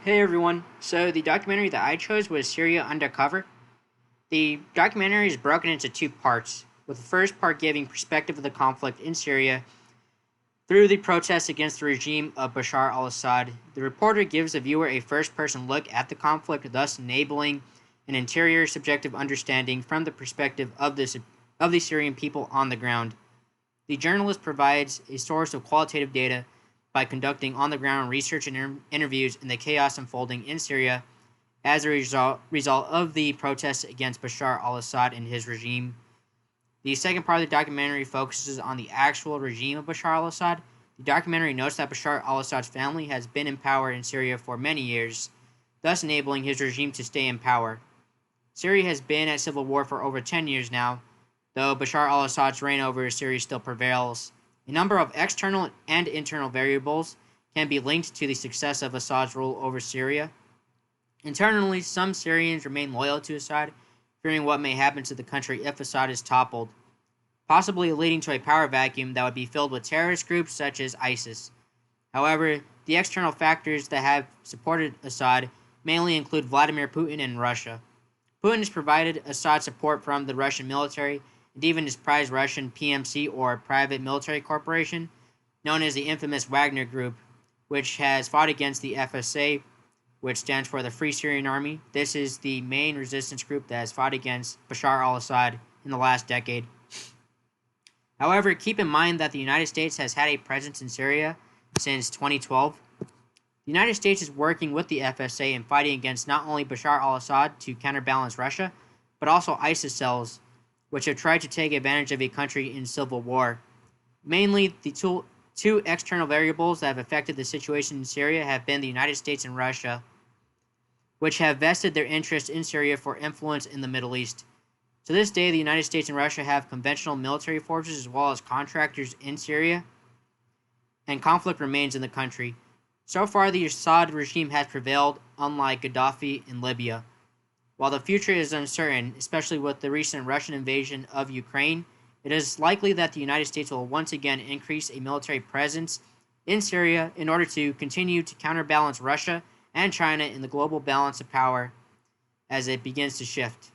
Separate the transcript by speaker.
Speaker 1: Hey everyone. So the documentary that I chose was Syria Undercover. The documentary is broken into two parts, with the first part giving perspective of the conflict in Syria through the protests against the regime of Bashar al-Assad. The reporter gives the viewer a first-person look at the conflict, thus enabling an interior subjective understanding from the perspective of the Syrian people on the ground. The journalist provides a source of qualitative data by conducting on-the-ground research and interviews in the chaos unfolding in Syria as a result of the protests against Bashar al-Assad and his regime. The second part of the documentary focuses on the actual regime of Bashar al-Assad. The documentary notes that Bashar al-Assad's family has been in power in Syria for many years, thus enabling his regime to stay in power. Syria has been at civil war for over 10 years now, though Bashar al-Assad's reign over Syria still prevails. A number of external and internal variables can be linked to the success of Assad's rule over Syria. Internally, some Syrians remain loyal to Assad, fearing what may happen to the country if Assad is toppled, possibly leading to a power vacuum that would be filled with terrorist groups such as ISIS. However, the external factors that have supported Assad mainly include Vladimir Putin and Russia. Putin has provided Assad support from the Russian military and even his prized Russian PMC, or private military corporation, known as the infamous Wagner Group, which has fought against the FSA, which stands for the Free Syrian Army. This is the main resistance group that has fought against Bashar al-Assad in the last decade. However, keep in mind that the United States has had a presence in Syria since 2012. The United States is working with the FSA in fighting against not only Bashar al-Assad to counterbalance Russia, but also ISIS cells, which have tried to take advantage of a country in civil war. Mainly, the two external variables that have affected the situation in Syria have been the United States and Russia, which have vested their interest in Syria for influence in the Middle East. To this day, the United States and Russia have conventional military forces as well as contractors in Syria, and conflict remains in the country. So far, the Assad regime has prevailed, unlike Gaddafi in Libya. While the future is uncertain, especially with the recent Russian invasion of Ukraine, it is likely that the United States will once again increase a military presence in Syria in order to continue to counterbalance Russia and China in the global balance of power as it begins to shift.